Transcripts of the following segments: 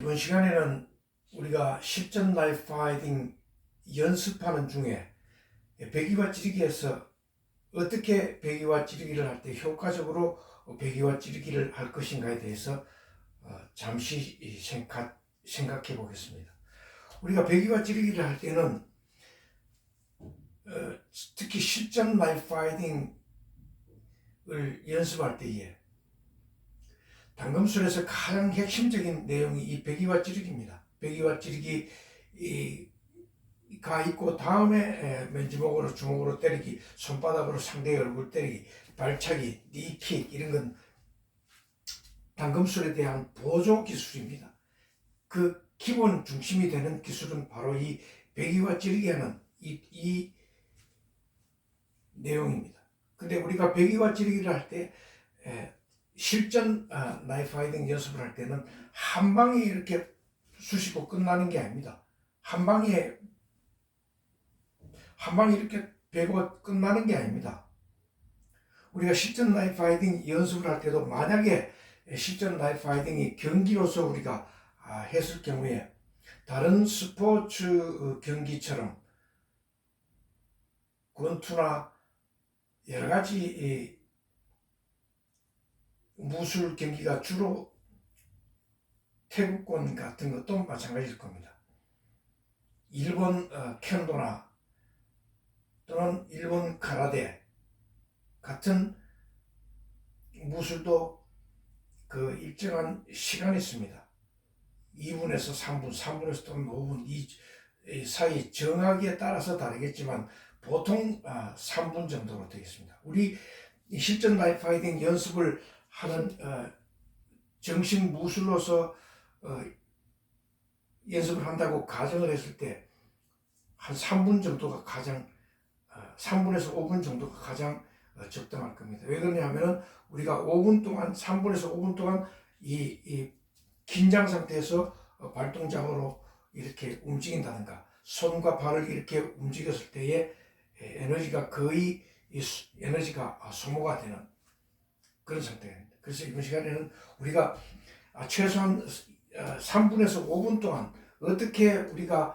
이번 시간에는 우리가 실전 라이프 파이팅 연습하는 중에 배기와 찌르기에서 어떻게 배기와 찌르기를 할 때 효과적으로 배기와 찌르기를 할 것인가에 대해서 잠시 생각해 보겠습니다. 우리가 배기와 찌르기를 할 때는 특히 실전 라이프 파이팅을 연습할 때에 당금술에서 가장 핵심적인 내용이 이 배기와 찌르기입니다. 배기와 찌르기가 있고 다음에 맨주먹으로 주먹으로 때리기, 손바닥으로 상대의 얼굴 때리기, 발차기, 니킥 이런 건 당금술에 대한 보조 기술입니다. 그 기본 중심이 되는 기술은 바로 이 배기와 찌르기 하는 이 내용입니다. 근데 우리가 배기와 찌르기를 할 때 실전 나이프 파이팅 연습을 할 때는 한 방에 이렇게 쑤시고 끝나는 게 아닙니다. 한 방에 이렇게 배고 끝나는 게 아닙니다. 우리가 실전 나이프 파이팅 연습을 할 때도 만약에 실전 나이프 파이팅이 경기로서 우리가 했을 경우에 다른 스포츠 경기처럼 권투나 여러 가지 무술 경기가 주로 태국권 같은 것도 마찬가지일 겁니다. 일본 켄도나 또는 일본 가라데 같은 무술도 그 일정한 시간이 있습니다. 2분에서 3분, 3분에서 또는 5분 이 사이 정하기에 따라서 다르겠지만 보통 3분 정도로 되겠습니다. 우리 실전 라이프 파이팅 연습을 하는 정식 무술로서 연습을 한다고 가정을 했을 때 한 3분 정도가 가장 3분에서 5분 정도가 가장 적당할 겁니다. 왜 그러냐면은 우리가 5분 동안 3분에서 5분 동안 이 긴장 상태에서 발동작으로 이렇게 움직인다든가 손과 발을 이렇게 움직였을 때에 에너지가 거의 에너지가 소모가 되는 그런 상태입니다. 그래서 이번 시간에는 우리가 최소한 3분에서 5분 동안 어떻게 우리가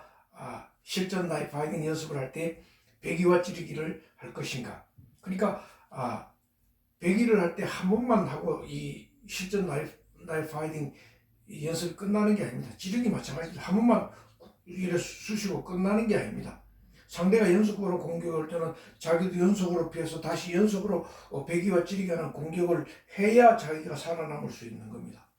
실전 라이프 파이팅 연습을 할 때 배기와 찌르기를 할 것인가. 그러니까 배기를 할 때 한 번만 하고 이 실전 라이프 파이팅 연습이 끝나는 게 아닙니다. 찌르기 마찬가지로 한 번만 이래 쑤시고 끝나는 게 아닙니다. 상대가 연속으로 공격할 때는 자기도 연속으로 피해서 다시 연속으로 배기와 찌르기 하는 공격을 해야 자기가 살아남을 수 있는 겁니다.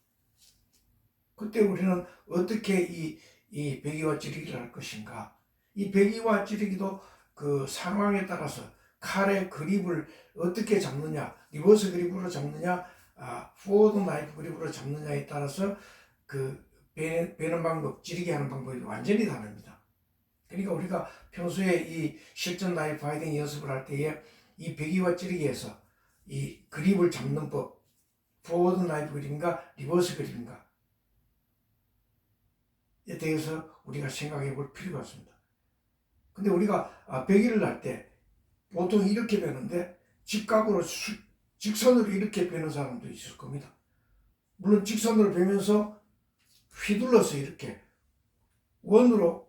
그때 우리는 어떻게 이 배기와 찌르기를 할 것인가. 이 배기와 찌르기도 그 상황에 따라서 칼의 그립을 어떻게 잡느냐, 리버스 그립으로 잡느냐, 포워드 나이프 그립으로 잡느냐에 따라서 그 베는 방법, 찌르기 하는 방법이 완전히 다릅니다. 그러니까 우리가 평소에 이 실전 나이프 파이팅 연습을 할 때에 이 배기와 찌르기에서 이 그립을 잡는 법, 포워드 나이프 그립인가, 리버스 그립인가 에 대해서 우리가 생각해 볼 필요가 있습니다. 근데 우리가 배기를 할 때 보통 이렇게 베는데 직각으로 직선으로 이렇게 베는 사람도 있을 겁니다. 물론 직선으로 베면서 휘둘러서 이렇게 원으로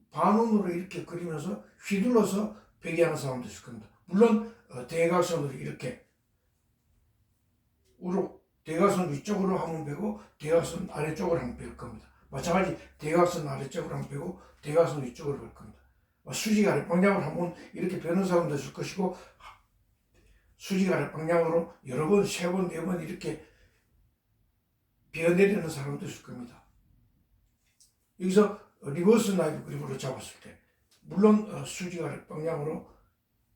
반원으로 이렇게 그리면서 휘둘러서 배기하는 사람도 있을 겁니다. 물론 대각선으로 이렇게 대각선 위쪽으로 한번 베고 대각선 아래쪽으로 한번 벨 겁니다. 마찬가지 대각선 아래쪽으로 한번 베고 대각선 위쪽으로 벨 겁니다. 수직 아래 방향으로 한번 이렇게 베는 사람도 있을 것이고 수직 아래 방향으로 여러 번, 세 번, 네 번 이렇게 베어내리는 사람도 있을 겁니다. 여기서 리버스 나이프 그립으로 잡았을 때 물론 수직 아래 방향으로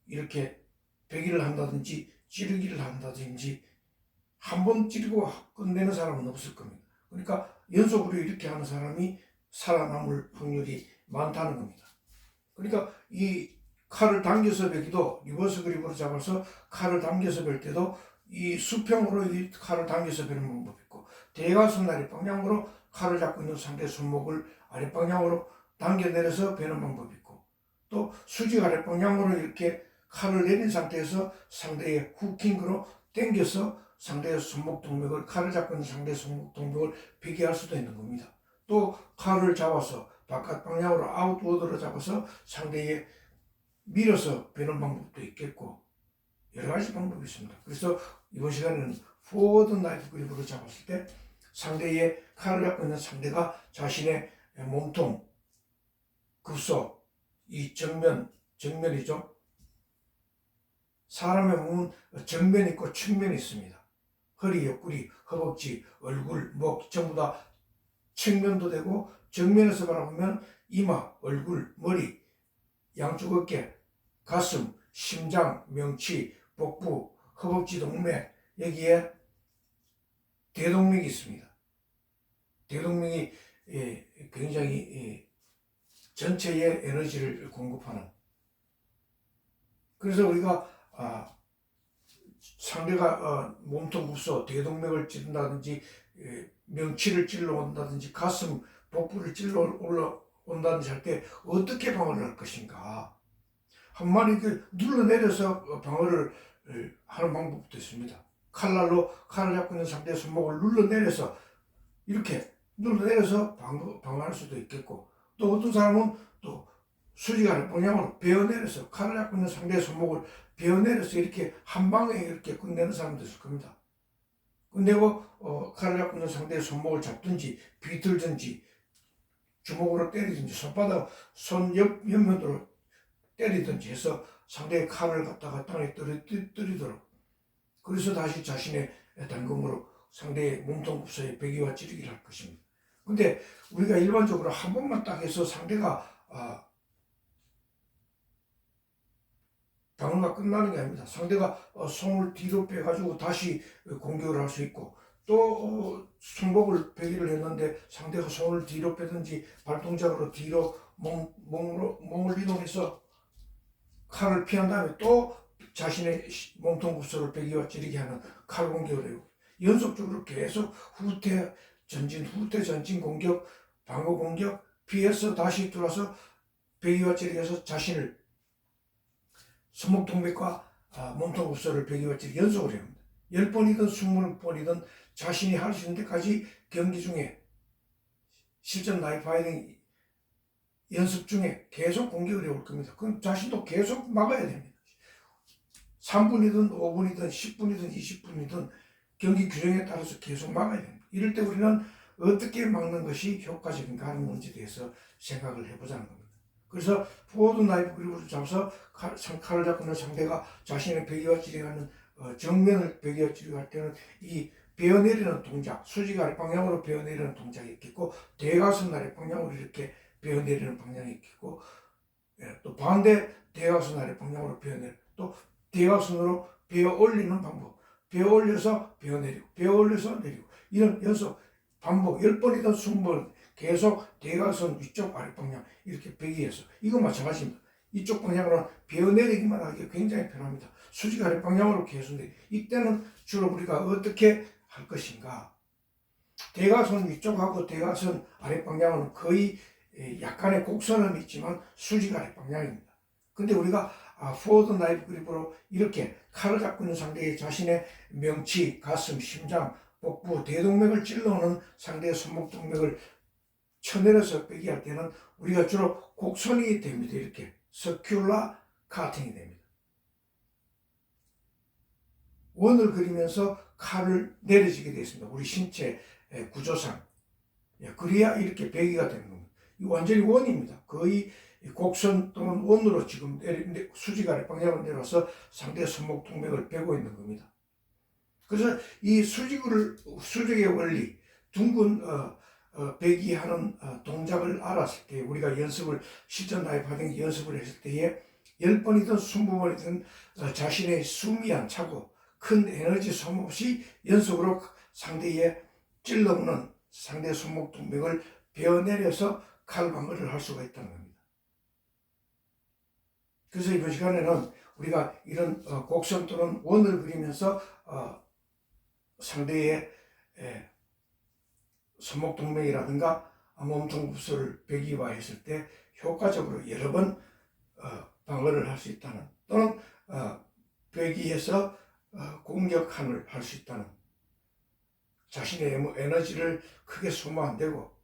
이렇게 배기를 한다든지 찌르기를 한다든지 한 번 찌르고 끝내는 사람은 없을 겁니다. 그러니까 연속으로 이렇게 하는 사람이 살아남을 확률이 많다는 겁니다. 그러니까 이 칼을 당겨서 베기도 리버스 그립으로 잡아서 칼을 당겨서 벨 때도 이 수평으로 이 칼을 당겨서 베는 방법이 있고 대각선 아래 방향으로 칼을 잡고 있는 상대의 손목을 아래 방향으로 당겨내려서 베는 방법이 있고 또 수직 아래 방향으로 이렇게 칼을 내린 상태에서 상대의 후킹으로 당겨서 상대의 손목 동맥을 칼을 잡고 있는 상대의 손목 동맥을 베게 할 수도 있는 겁니다. 또 칼을 잡아서 바깥 방향으로 아웃워드로 잡아서 상대에 밀어서 베는 방법도 있겠고 여러 가지 방법이 있습니다. 그래서 이번 시간에는 포워드 나이프 그립으로 잡았을 때 상대의 칼을 잡고 있는 상대가 자신의 몸통, 급소, 이 정면이죠. 사람의 몸은 정면이 있고 측면이 있습니다. 허리, 옆구리, 허벅지, 얼굴, 목 전부 다 측면도 되고 정면에서 바라보면 이마, 얼굴, 머리, 양쪽 어깨, 가슴, 심장, 명치, 복부, 허벅지 동맥 여기에 대동맥이 있습니다. 대동맥이 굉장히 전체에 에너지를 공급하는 그래서 우리가 상대가 몸통 급소, 대동맥을 찌른다든지 명치를 찔러 온다든지 가슴, 복부를 찔러 올라온다든지 할 때 어떻게 방어를 할 것인가 한마디 눌러내려서 방어를 하는 방법도 있습니다. 칼날로 칼을 잡고 있는 상대의 손목을 눌러내려서 이렇게 눌러내려서 방어할 수도 있겠고 또 어떤 사람은 또 수직아래 방향으로 베어내려서 칼을 잡고 있는 상대의 손목을 베어내려서 이렇게 한 방에 이렇게 끝내는 사람도 있을 겁니다. 끝내고 칼을 잡고 있는 상대의 손목을 잡든지 비틀든지 주먹으로 때리든지 손 옆면으로 때리든지 해서 상대의 칼을 갖다가 땅에 떨어뜨리도록 그래서 다시 자신의 단검으로 상대의 몸통 급소에 베기와 찌르기를 할 것입니다. 근데 우리가 일반적으로 한 번만 딱 해서 상대가 방어가 끝나는 게 아닙니다. 상대가 손을 뒤로 빼가지고 다시 공격을 할 수 있고 또 손목을 베기를 했는데 상대가 손을 뒤로 빼든지 발동작으로 뒤로 몸을 이동해서 칼을 피한 다음에 또 자신의 몸통 급소를 베기와 찌르게 하는 칼 공격을 해요. 연속적으로 계속 후퇴 전진 공격, 방어 공격, 피해서 다시 들어와서 베기와 찌르게 해서 자신을 손목동맥과 몸통 급소를 베기와 찌르게 연속을 해야 합니다. 10번이든 20번이든 자신이 할 수 있는 데까지 경기 중에 실전 나이프 파이팅 연습 중에 계속 공격을 해올 겁니다. 그럼 자신도 계속 막아야 됩니다. 3분이든 5분이든 10분이든 20분이든 경기 규정에 따라서 계속 막아야 됩니다. 이럴 때 우리는 어떻게 막는 것이 효과적인가 하는 문제에 대해서 생각을 해보자는 겁니다. 그래서 포워드 나이프 그립을 잡아서 칼을 잡고 있는 상대가 자신의 베기와 찌르기하는 정면을 베기와 찌르기 할 때는 이 베어내리는 동작, 수직 아래 방향으로 베어내리는 동작이 있겠고 대각선 아래 방향으로 이렇게 베어내리는 방향이 있겠고 또 반대 대각선 아래 방향으로 베어내리는 또 대각선으로 베어 올리는 방법 베어 올려서 베어 내리고 베어 올려서 내리고 이런 연속 반복 10번이든 20번 계속 대각선 위쪽 아래 방향 이렇게 베기해서 이거 마찬가지입니다. 이쪽 방향으로 베어 내리기만 하기 굉장히 편합니다. 수직 아래 방향으로 계속 내리 이때는 주로 우리가 어떻게 할 것인가 대각선 위쪽하고 대각선 아래 방향은 거의 약간의 곡선은 있지만 수직 아래 방향입니다. 근데 우리가 포워드 나이프 그립으로 이렇게 칼을 잡고 있는 상대의 자신의 명치, 가슴, 심장, 복부, 대동맥을 찔러오는 상대의 손목 동맥을 쳐내려서 빼기 할 때는 우리가 주로 곡선이 됩니다. 이렇게 서큘라 카팅이 됩니다. 원을 그리면서 칼을 내려지게 되어 있습니다. 우리 신체 구조상 그래야 이렇게 베기가 되는 겁니다. 이 완전히 원입니다. 거의 곡선 또는 원으로 지금 수직 아래 방향으로 내려와서 상대의 손목 동맥을 베고 있는 겁니다. 그래서 이 수직의 원리, 둥근 베기하는 동작을 알았을 때 우리가 실전 나이프 하던 연습을 했을 때에 10번이든 20번이든 자신의 숨이 안 차고 큰 에너지 소모 없이 연속으로 상대의 찔러오는 상대의 손목 동맥을 베어내려서 칼 방어를 할 수가 있다는 겁니다. 그래서 이번 시간에는 우리가 이런 곡선 또는 원을 그리면서 상대의 손목 동맥이라든가 몸통 급소를 베기화했을 때 효과적으로 여러 번 방어를 할 수 있다는 또는 베기해서 공격함을 할 수 있다는 자신의 에너지를 크게 소모 안 되고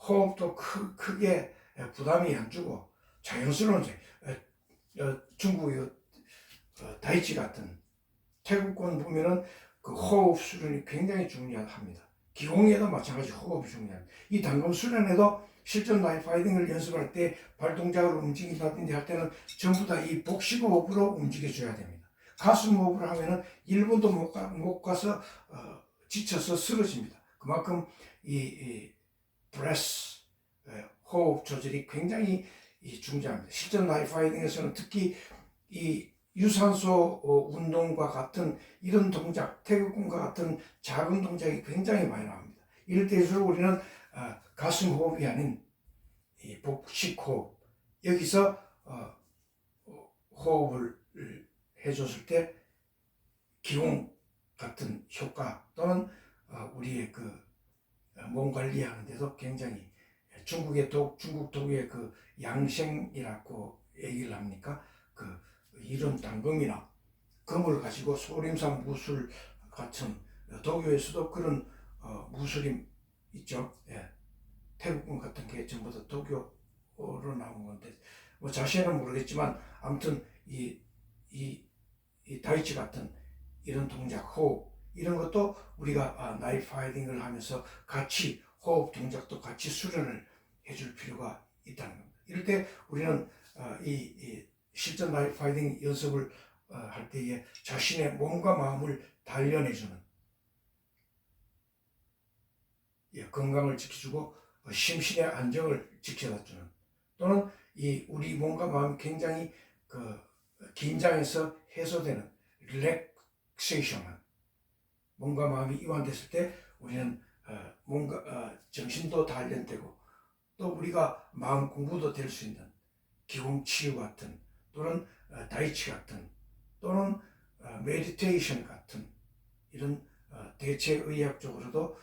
호흡도 크게 부담이 안 주고 자연스러운 중국의 다이치 같은 태국권 보면은 그 호흡 수련이 굉장히 중요합니다. 기공에도 마찬가지 호흡이 중요합니다. 이 단검 수련에도 실전 나이프 파이팅을 연습할 때 발동작으로 움직인다든지 할 때는 전부 다 이 복식 호흡으로 움직여줘야 됩니다. 가슴 호흡을 하면은 1분도 못 가서 지쳐서 쓰러집니다. 그만큼 이 브레스 호흡 조절이 굉장히 중요합니다. 실전 나이프 파이팅에서는 특히 이 유산소 운동과 같은 이런 동작, 태극권과 같은 작은 동작이 굉장히 많이 나옵니다. 이럴 때일수록 우리는 가슴 호흡이 아닌 이 복식 호흡, 여기서 호흡을 해줬을 때 기공 같은 효과 또는 우리의 그 몸 관리하는 데도 굉장히 중국 도구의 그 양생이라고 얘기를 합니까? 그 이런 단검이나 검을 가지고 소림산 무술 같은 도교에서도 그런 무술이 있죠. 예. 태국권 같은 게 전부 다 도교로 나온 건데 뭐 자세히는 모르겠지만 아무튼 이 다이치 같은 이런 동작, 호흡 이런 것도 우리가 나이프 파이팅을 하면서 같이 호흡 동작도 같이 수련을 해줄 필요가 있다는 겁니다. 이럴 때 우리는 이 실전 나이프 파이팅 연습을 할 때에 자신의 몸과 마음을 단련해주는 건강을 지켜주고 심신의 안정을 지켜주는 또는 우리 몸과 마음이 굉장히 긴장해서 해소되는 릴렉세이션한 몸과 마음이 이완됐을 때 우리는 몸과 정신도 단련되고 또 우리가 마음 공부도 될 수 있는 기공치유 같은 또는 다이치 같은 또는 메디테이션 같은 이런 대체의학적으로도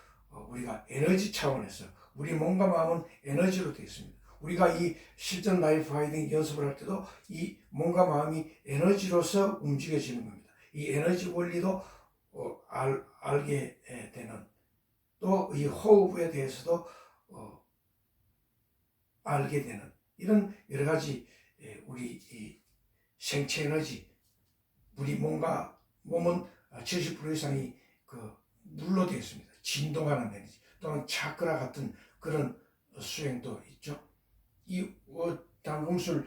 우리가 에너지 차원에서 우리 몸과 마음은 에너지로 되어 있습니다. 우리가 이 실전 나이프 파이팅 연습을 할 때도 이 몸과 마음이 에너지로서 움직여지는 겁니다. 이 에너지 원리도 알게 되는 또 이 호흡에 대해서도 알게 되는 이런 여러 가지 우리 이 생체 에너지 우리 몸은 70% 이상이 물로 되어 있습니다. 진동하는 에너지 또는 차크라 같은 그런 수행도 있죠. 이 단검술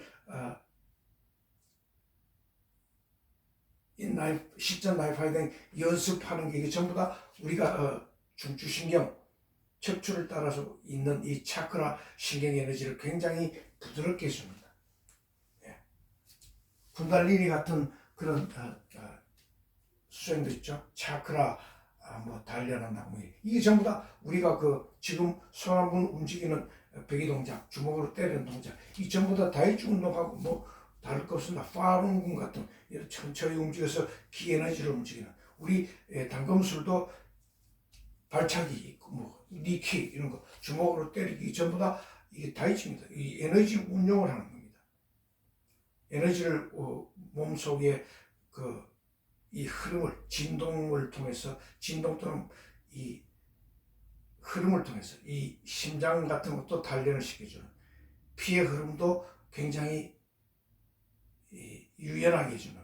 실전 나이프 파이팅 연습하는 게 이게 전부 다 우리가 중추신경 척추를 따라서 있는 이 차크라 신경 에너지를 굉장히 부드럽게 해줍니다. 예. 군달리니 같은 그런 수행도 있죠. 차크라 뭐 단련한다 뭐 이게 전부 다 우리가 지금 손 한 번 움직이는 베기 동작, 주먹으로 때리는 동작 이 전부 다 다이치 운동하고 뭐 다를 것 없습니다. 파룬군 같은 이런 천천히 움직여서 기 에너지를 움직이는 우리 단검술도 발차기 있고 뭐 니키 이런 거 주먹으로 때리기 전부 다 이게 다이치입니다. 이 에너지 운용을 하는 겁니다. 에너지를 몸속에 이 흐름을 진동을 통해서 진동 또는 이 흐름을 통해서 이 심장 같은 것도 단련을 시켜주는 피의 흐름도 굉장히 유연하게 해주는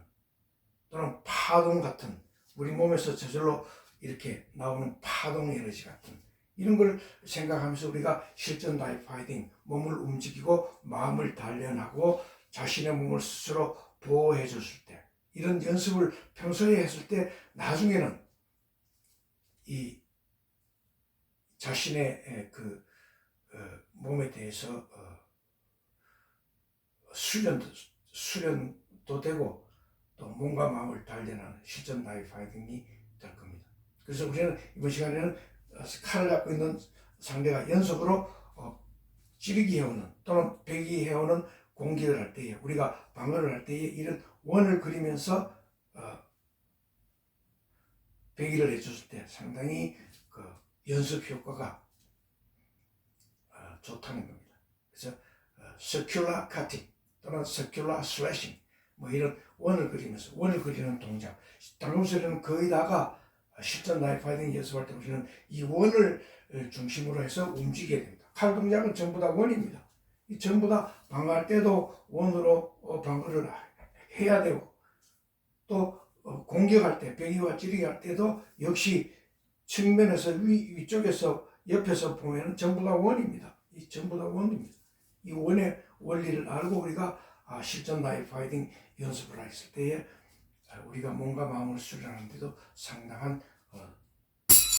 또는 파동 같은 우리 몸에서 저절로 이렇게 나오는 파동 에너지 같은 이런 걸 생각하면서 우리가 실전 나이프 파이팅 몸을 움직이고 마음을 단련하고 자신의 몸을 스스로 보호해 줬을 때 이런 연습을 평소에 했을 때 나중에는 이 자신의 몸에 대해서 수련도 되고 또 몸과 마음을 단련하는 실전 나이프 파이팅이 될 겁니다. 그래서 우리는 이번 시간에는 칼을 갖고 있는 상대가 연속으로 찌르기 해오는 또는 베기 해오는 공격을 할 때에 우리가 방어를 할 때에 이런 원을 그리면서 베기를 해줬을 때 상당히 연습 효과가 좋다는 겁니다. 그래서 circular cutting 또는 circular slashing 뭐 이런 원을 그리는 동작 단검술에는 거의 다가 실전 나이프 파이팅 연습할 때 우리는 이 원을 중심으로 해서 움직여야 됩니다. 칼 동작은 전부 다 원입니다. 이 전부 다 방어할 때도 원으로 방어를 해야 되고, 또 공격할 때, 배기와 찌르기 할 때도 역시 측면에서 위쪽에서 옆에서 보면 전부 다 원입니다. 이 전부 다 원입니다. 이 원의 원리를 알고 우리가 실전 나이프 파이팅 연습을 했을 때에 우리가 몸과 마음을 수련하는데도 상당한